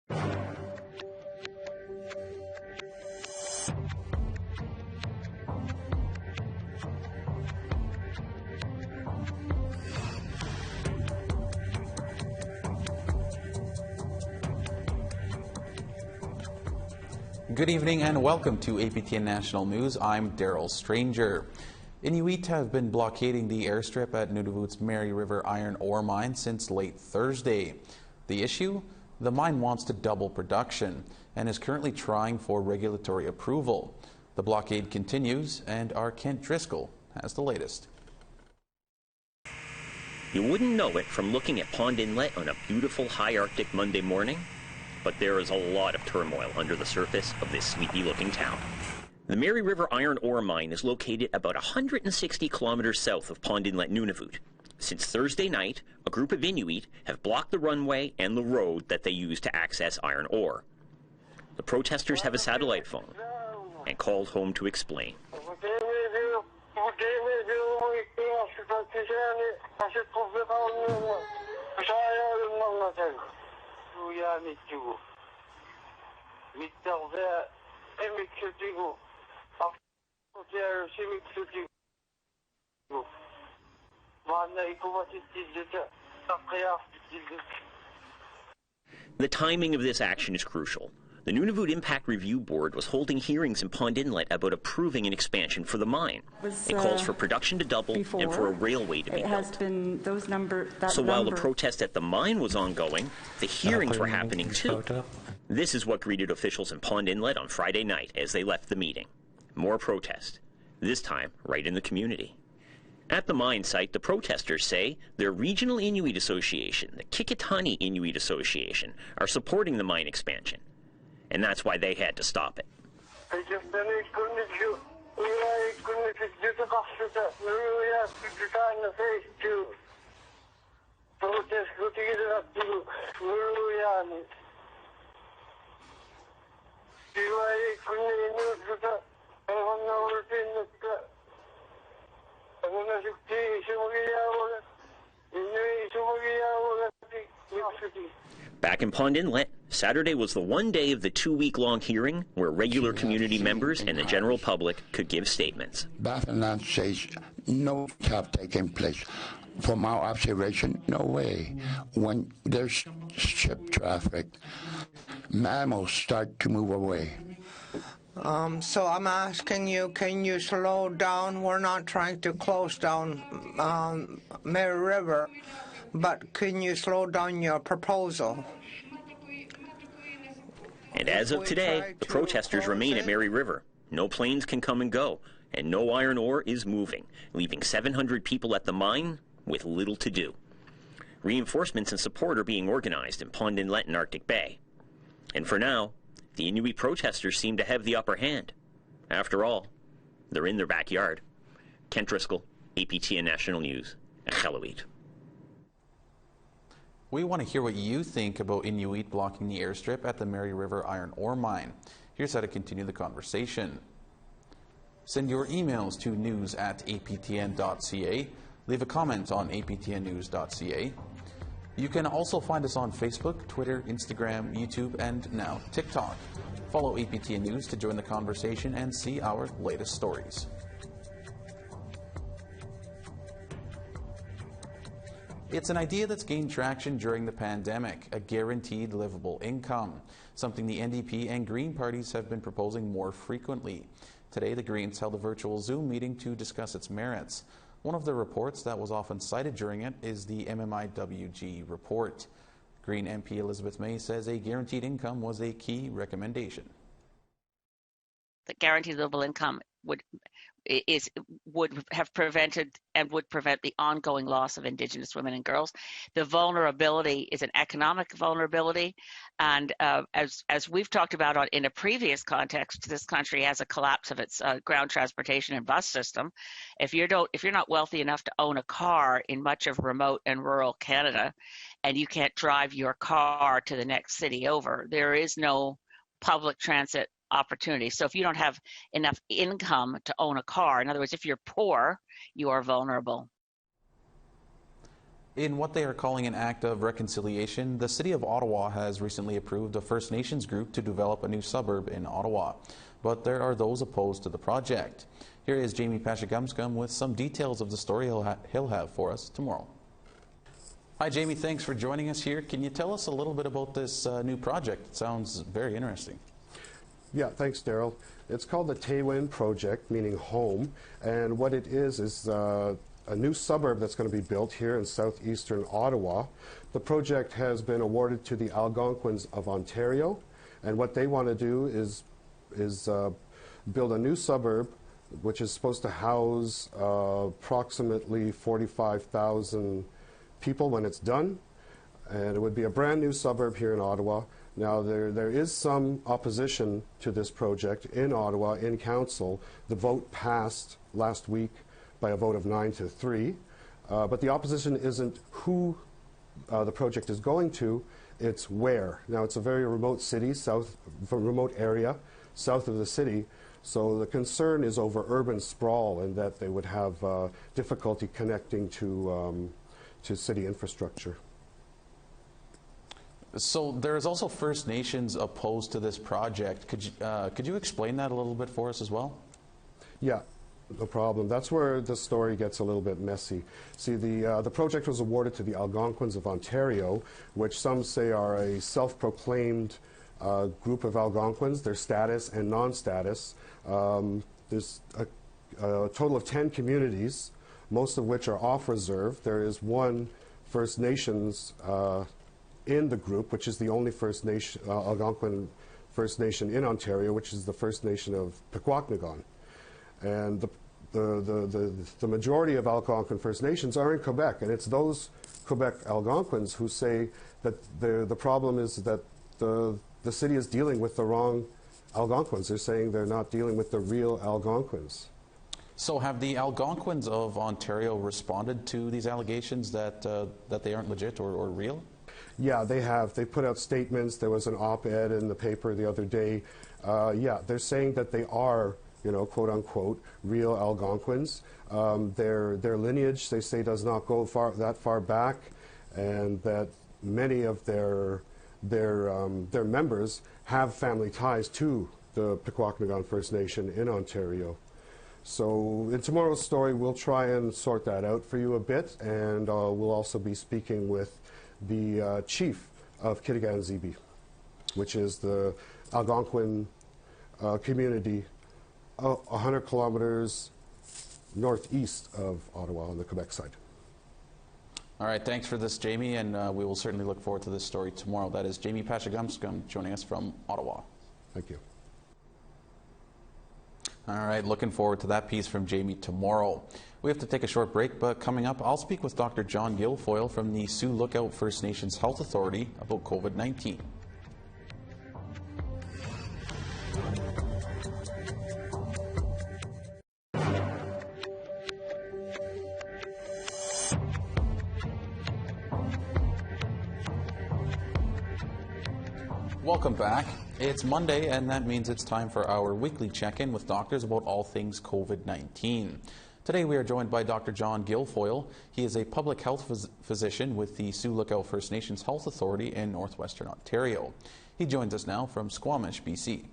Good evening and welcome to APTN National News. I'm Daryl Stranger. Inuit have been blockading the airstrip at Nunavut's Mary River iron ore mine since late Thursday. The issue? The mine wants to double production and is currently trying for regulatory approval. The blockade continues, and our Kent Driscoll has the latest. You wouldn't know it from looking at Pond Inlet on a beautiful high Arctic Monday morning, but there is a lot of turmoil under the surface of this sleepy-looking town. The Mary River iron ore mine is located about 160 kilometers south of Pond Inlet, Nunavut. Since Thursday night, a group of Inuit have blocked the runway and the road that they use to access iron ore. The protesters have a satellite phone and called home to explain. The timing of this action is crucial. The Nunavut Impact Review Board was holding hearings in Pond Inlet about approving an expansion for the mine. It calls for production to double and for a railway to be built. So while the protest at the mine was ongoing, the hearings were happening too. This is what greeted officials in Pond Inlet on Friday night as they left the meeting. More protest, this time right in the community. At the mine site, the protesters say their regional Inuit association, the Kikitani Inuit Association, are supporting the mine expansion. And that's why they had to stop it. Back in Pond Inlet, Saturday was the one day of the 2-week-long hearing where regular community members and the general public could give statements. Baffinland says no have taken place. From our observation, no way. When there's ship traffic, mammals start to move away. So I'm asking you, can you slow down? We're not trying to close down Mary River, but can you slow down your proposal? And as of today, the protesters remain at Mary River. No planes can come and go, and no iron ore is moving, leaving 700 people at the mine with little to do. Reinforcements and support are being organized in Pond Inlet and Arctic Bay. And for now, the Inuit protesters seem to have the upper hand. After all, they're in their backyard. Kent Driscoll, APTN National News, Inuit. We want to hear what you think about Inuit blocking the airstrip at the Mary River iron ore mine. Here's how to continue the conversation. Send your emails to news@aptn.ca. Leave a comment on aptnnews.ca. You can also find us on Facebook, Twitter, Instagram, YouTube, and now TikTok. Follow APTN News to join the conversation and see our latest stories. It's an idea that's gained traction during the pandemic, a guaranteed livable income, something the NDP and Green parties have been proposing more frequently. Today, the Greens held a virtual Zoom meeting to discuss its merits. One of the reports that was often cited during it is the MMIWG report. Green MP Elizabeth May says a guaranteed income was a key recommendation. The guaranteed livable income would have prevented and would prevent the ongoing loss of Indigenous women and girls. The vulnerability is an economic vulnerability, and as we've talked about in a previous context, this country has a collapse of its ground transportation and bus system. If you're not wealthy enough to own a car in much of remote and rural Canada, and you can't drive your car to the next city over, there is no public transit opportunity. So if you don't have enough income to own a car, in other words, if you're poor, you are vulnerable. In what they are calling an act of reconciliation, the City of Ottawa has recently approved a First Nations group to develop a new suburb in Ottawa. But there are those opposed to the project. Here is Jamie Pashagumscum with some details of the story he'll have for us tomorrow. Hi Jamie, thanks for joining us here. Can you tell us a little bit about this new project? It sounds very interesting. Yeah, thanks Daryl. It's called the Taiwan Project, meaning home, and what it is a new suburb that's going to be built here in southeastern Ottawa. The project has been awarded to the Algonquins of Ontario, and what they want to do is build a new suburb which is supposed to house approximately 45,000 people when it's done, and it would be a brand new suburb here in Ottawa. Now there is some opposition to this project in Ottawa in council. The vote passed last week by a vote of 9-3, but the opposition isn't who the project is going to, it's where. Now it's a very remote city, remote area south of the city, so the concern is over urban sprawl and that they would have difficulty connecting to city infrastructure. So there is also First Nations opposed to this project. Could you explain that a little bit for us as well? Yeah. No problem. That's where the story gets a little bit messy. See, the project was awarded to the Algonquins of Ontario, which some say are a self-proclaimed group of Algonquins, their status and non-status. There's a total of 10 communities, most of which are off-reserve. There is one First Nations in the group, which is the only First Nation, Algonquin First Nation in Ontario, which is the First Nation of Pequotnagon. And the majority of Algonquin First Nations are in Quebec, and it's those Quebec Algonquins who say that the problem is that the city is dealing with the wrong Algonquins. They're saying they're not dealing with the real Algonquins. So have the Algonquins of Ontario responded to these allegations that they aren't legit or real? Yeah, they have. They put out statements. There was an op-ed in the paper the other day. Yeah, they're saying that they are, you know, quote unquote, real Algonquins. Their lineage, they say, does not go that far back, and that many of their members have family ties to the Pequotnagon First Nation in Ontario. So in tomorrow's story, we'll try and sort that out for you a bit, and we'll also be speaking with the chief of Kitigan-Zibi, which is the Algonquin community 100 kilometers northeast of Ottawa on the Quebec side. All right, thanks for this, Jamie, and we will certainly look forward to this story tomorrow. That is Jamie Pashagumscum joining us from Ottawa. Thank you. All right, looking forward to that piece from Jamie tomorrow. We have to take a short break, but coming up, I'll speak with Dr. John Guilfoyle from the Sioux Lookout First Nations Health Authority about COVID-19. Welcome back. It's Monday, and that means it's time for our weekly check-in with doctors about all things COVID-19. Today we are joined by Dr. John Guilfoyle. He is a public health physician with the Sioux Lookout First Nations Health Authority in northwestern Ontario. He joins us now from Squamish, BC.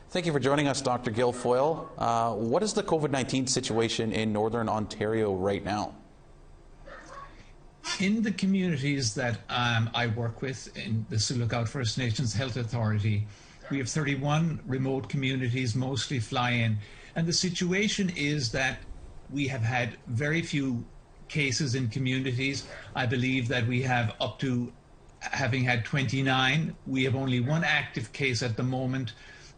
Thank you for joining us, Dr. Guilfoyle. What is the COVID-19 situation in northern Ontario right now? In the communities that I work with in the Sioux Lookout First Nations Health Authority, we have 31 remote communities, mostly fly-in. And the situation is that we have had very few cases in communities. I believe that we have up to having had 29. We have only one active case at the moment,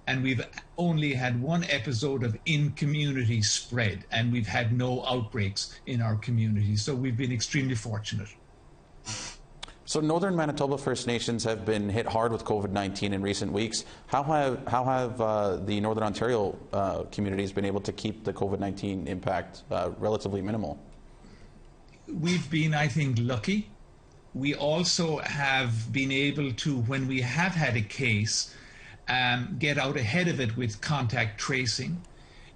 and we've only had one episode of in-community spread, and we've had no outbreaks in our community. So we've been extremely fortunate. So Northern Manitoba First Nations have been hit hard with COVID-19 in recent weeks. How have the Northern Ontario communities been able to keep the COVID-19 impact relatively minimal? We've been, I think, lucky. We also have been able to, when we have had a case, get out ahead of it with contact tracing.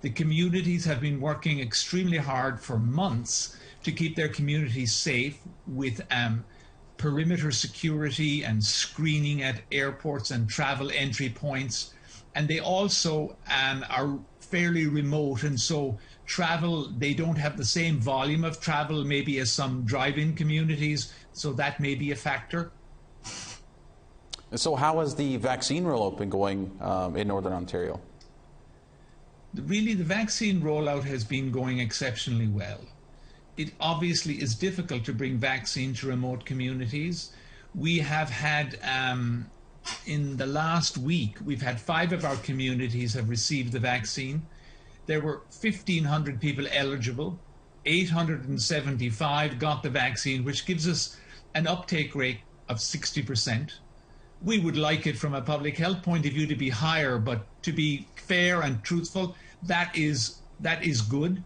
The communities have been working extremely hard for months to keep their communities safe with perimeter security and screening at airports and travel entry points. And they also are fairly remote, and so travel, they don't have the same volume of travel maybe as some drive-in communities, so that may be a factor. So how has the vaccine rollout been going in Northern Ontario? Really, the vaccine rollout has been going exceptionally well. It obviously is difficult to bring vaccine to remote communities. We have had, in the last week, we've had 5 of our communities have received the vaccine. There were 1,500 people eligible. 875 got the vaccine, which gives us an uptake rate of 60%. We would like it from a public health point of view to be higher, but to be fair and truthful, that is good.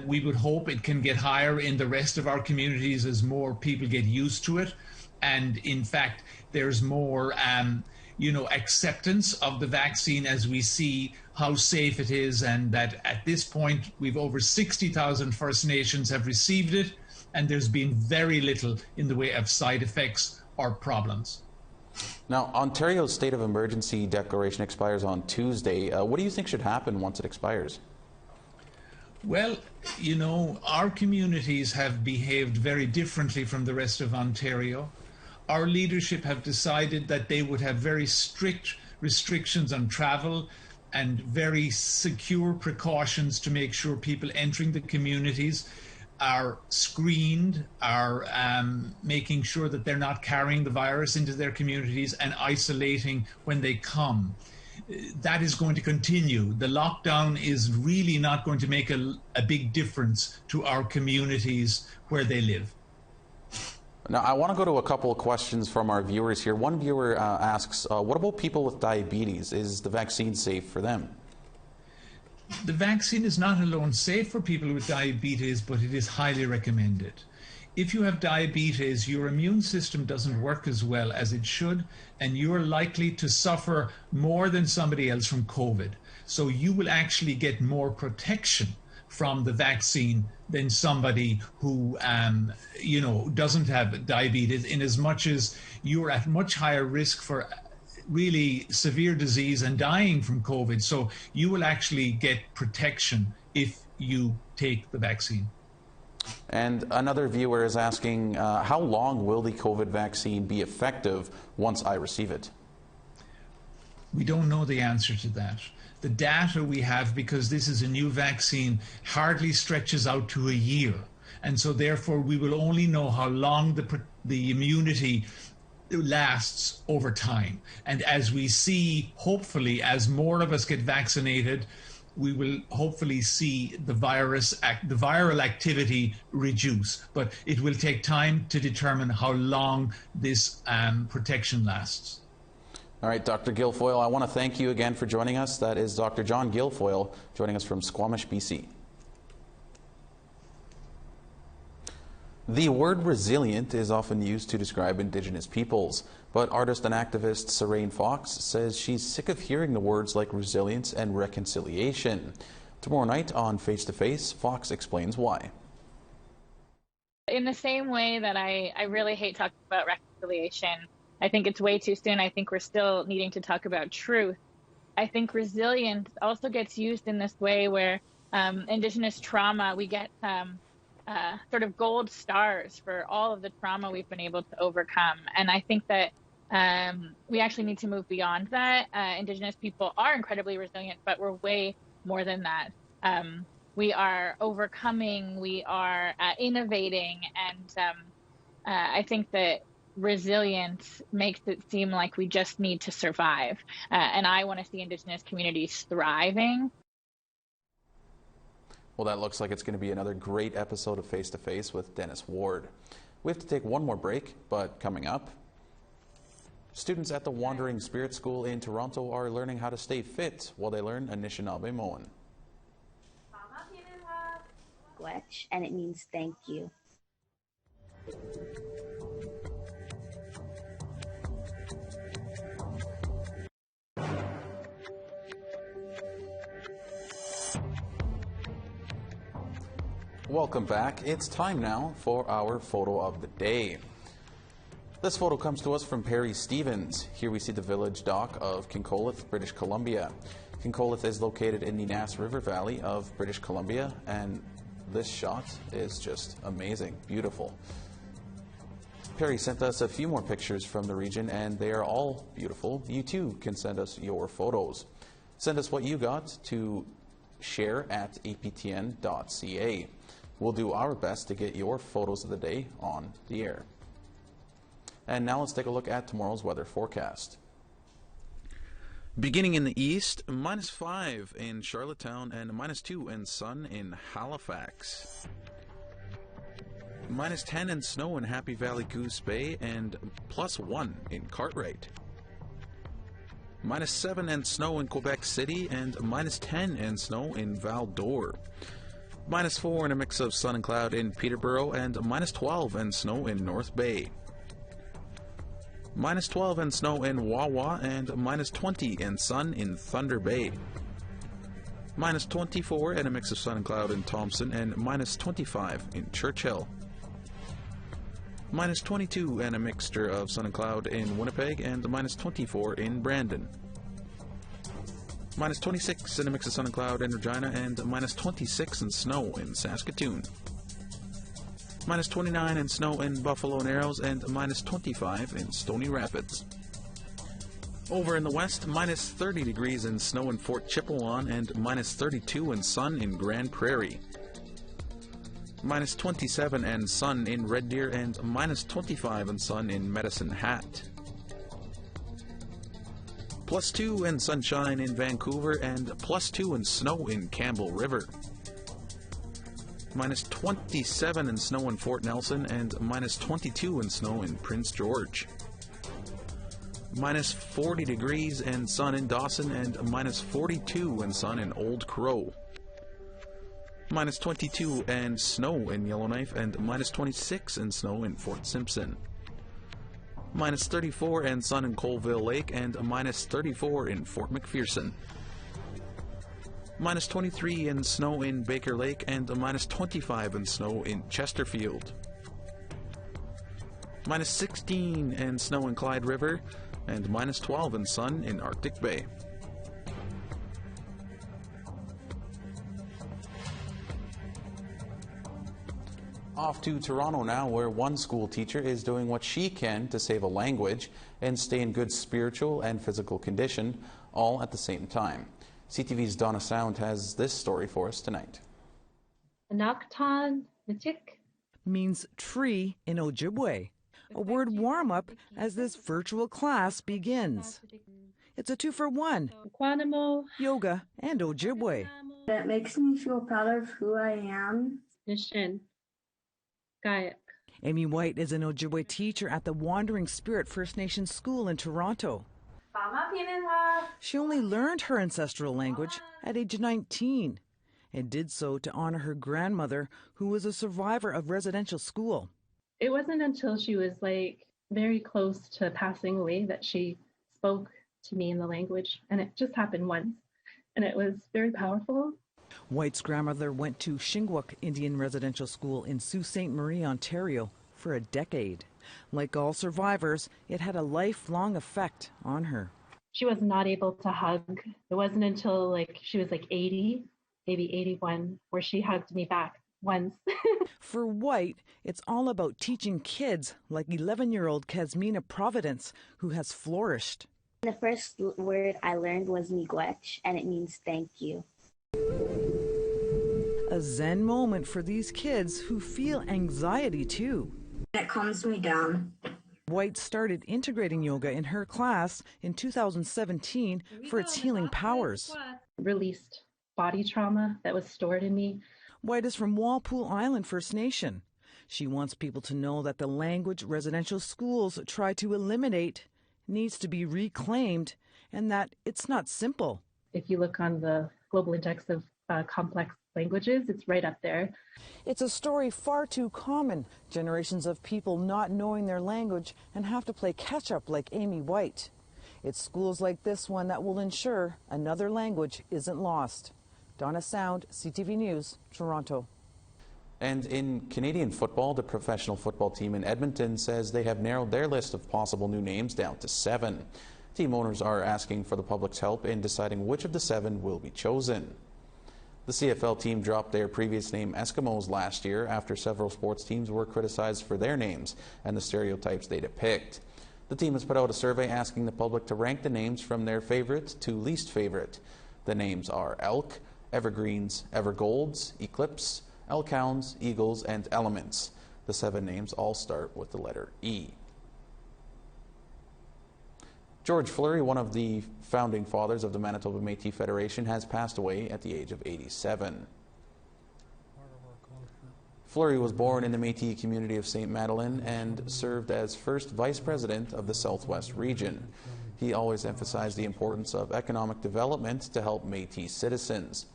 We would hope it can get higher in the rest of our communities as more people get used to it. And in fact, there's more acceptance of the vaccine as we see how safe it is, and that at this point we've over 60,000 First Nations have received it, and there's been very little in the way of side effects or problems. Now, Ontario's state of emergency declaration expires on Tuesday. What do you think should happen once it expires? Well, our communities have behaved very differently from the rest of Ontario. Our leadership have decided that they would have very strict restrictions on travel and very secure precautions to make sure people entering the communities are screened, are making sure that they're not carrying the virus into their communities and isolating when they come. That is going to continue. The lockdown is really not going to make a big difference to our communities where they live. Now, I want to go to a couple of questions from our viewers here. One viewer asks, what about people with diabetes? Is the vaccine safe for them? The vaccine is not alone safe for people with diabetes, but it is highly recommended. If you have diabetes, your immune system doesn't work as well as it should, and you're likely to suffer more than somebody else from COVID. So you will actually get more protection from the vaccine than somebody who, doesn't have diabetes, in as much as you're at much higher risk for really severe disease and dying from COVID. So you will actually get protection if you take the vaccine. And another viewer is asking, how long will the COVID vaccine be effective once I receive it? We don't know the answer to that. The data we have, because this is a new vaccine, hardly stretches out to a year. And so therefore we will only know how long the immunity lasts over time. And as we see, hopefully, as more of us get vaccinated, we will hopefully see the viral activity reduce. But it will take time to determine how long this protection lasts. All right, Dr. Guilfoyle, I want to thank you again for joining us. That is Dr. John Guilfoyle joining us from Squamish, BC. The word resilient is often used to describe Indigenous peoples, but artist and activist Sarain Fox says she's sick of hearing the words like resilience and reconciliation. Tomorrow night on Face to Face, Fox explains why. In the same way that I really hate talking about reconciliation, I think it's way too soon. I think we're still needing to talk about truth. I think resilience also gets used in this way where Indigenous trauma, we get sort of gold stars for all of the trauma we've been able to overcome. And I think that we actually need to move beyond that. Indigenous people are incredibly resilient, but we're way more than that. We are overcoming, we are innovating, and I think that resilience makes it seem like we just need to survive. And I want to see Indigenous communities thriving. Well, that looks like it's going to be another great episode of Face to Face with Dennis Ward. We have to take one more break, but coming up, students at the Wandering Spirit School in Toronto are learning how to stay fit while they learn Anishinaabe-Moan. And it means thank you. Welcome back. It's time now for our photo of the day. This photo comes to us from Perry Stevens. Here we see the village dock of Kincolith, British Columbia. Kincolith is located in the Nass River Valley of British Columbia, and this shot is just amazing, beautiful. Perry sent us a few more pictures from the region, and they are all beautiful. You too can send us your photos. Send us what you got to share@aptn.ca. We'll do our best to get your photos of the day on the air. And now let's take a look at tomorrow's weather forecast. Beginning in the east, -5 in Charlottetown and -2 and sun in Halifax. -10 and snow in Happy Valley Goose Bay and +1 in Cartwright. -7 and snow in Quebec City and -10 and snow in Val d'Or. -4 and a mix of sun and cloud in Peterborough and -12 and snow in North Bay. -12 and snow in Wawa and -20 and sun in Thunder Bay. -24 and a mix of sun and cloud in Thompson and -25 in Churchill. -22 and a mixture of sun and cloud in Winnipeg and -24 in Brandon. -26 and a mix of sun and cloud in Regina and -26 and snow in Saskatoon. -29 and snow in Buffalo Narrows and -25 in Stony Rapids. Over in the west, -30 degrees and snow in Fort Chipewyan and -32 and sun in Grand Prairie. -27 and sun in Red Deer and -25 and sun in Medicine Hat. +2 and sunshine in Vancouver and +2 and snow in Campbell River. -27 and snow in Fort Nelson and -22 and snow in Prince George. -40 degrees and sun in Dawson and -42 and sun in Old Crow. -22 and snow in Yellowknife and -26 and snow in Fort Simpson. -34 and sun in Colville Lake and -34 in Fort McPherson. -23 and snow in Baker Lake and -25 and snow in Chesterfield. -16 and snow in Clyde River and -12 and sun in Arctic Bay. Off to Toronto now, where one school teacher is doing what she can to save a language and stay in good spiritual and physical condition, all at the same time. CTV's Donna Sound has this story for us tonight. Anaktan Nitik means tree in Ojibwe, a word warm-up as this virtual class begins. It's a 2-for-1, yoga and Ojibwe. It makes me feel proud of who I am. Amy White is an Ojibwe teacher at the Wandering Spirit First Nation School in Toronto. She only learned her ancestral language at age 19 and did so to honor her grandmother, who was a survivor of residential school. It wasn't until she was very close to passing away that she spoke to me in the language, and it just happened once, and it was very powerful. White's grandmother went to Shingwuk Indian Residential School in Sault Ste. Marie, Ontario for a decade. Like all survivors, it had a lifelong effect on her. She was not able to hug. It wasn't until she was 80, maybe 81, where she hugged me back once. For White, it's all about teaching kids like 11-year-old Kasmina Providence, who has flourished. The first word I learned was miigwech, and it means thank you. A zen moment for these kids who feel anxiety too. It calms me down. White started integrating yoga in her class in 2017 for its healing powers. Released body trauma that was stored in me. White is from Walpole Island First Nation. She wants people to know that the language residential schools try to eliminate needs to be reclaimed, and that it's not simple. If you look on the Global Index of Complex Languages, it's right up there. It's a story far too common. Generations of people not knowing their language and have to play catch-up like Amy White. It's schools like this one that will ensure another language isn't lost. Donna Sound, CTV News, Toronto. And in Canadian football, the professional football team in Edmonton says they have narrowed their list of possible new names down to 7. Team owners are asking for the public's help in deciding which of the 7 will be chosen. The CFL team dropped their previous name Eskimos last year after several sports teams were criticized for their names and the stereotypes they depict. The team has put out a survey asking the public to rank the names from their favorite to least favorite. The names are Elk, Evergreens, Evergolds, Eclipse, Elkhounds, Eagles, and Elements. The 7 names all start with the letter E. George Fleury, one of the founding fathers of the Manitoba Métis Federation, has passed away at the age of 87. Fleury was born in the Métis community of St. Madeleine and served as first vice president of the Southwest region. He always emphasized the importance of economic development to help Métis citizens.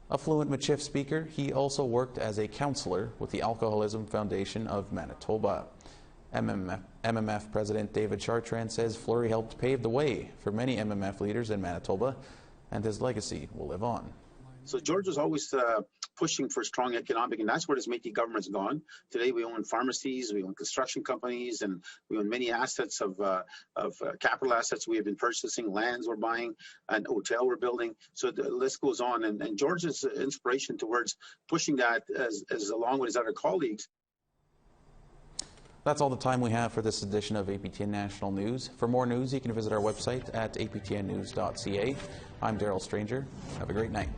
A fluent Michif speaker, he also worked as a counselor with the Alcoholism Foundation of Manitoba. MMF President David Chartrand says Fleury helped pave the way for many MMF leaders in Manitoba, and his legacy will live on. So George was always pushing for strong economic, and that's where this Métis government's gone. Today we own pharmacies, we own construction companies, and we own many assets of capital assets we have been purchasing, lands we're buying, and hotel we're building. So the list goes on, and George's inspiration towards pushing that as along with his other colleagues. That's all the time we have for this edition of APTN National News. For more news, you can visit our website at aptnnews.ca. I'm Daryl Stranger. Have a great night.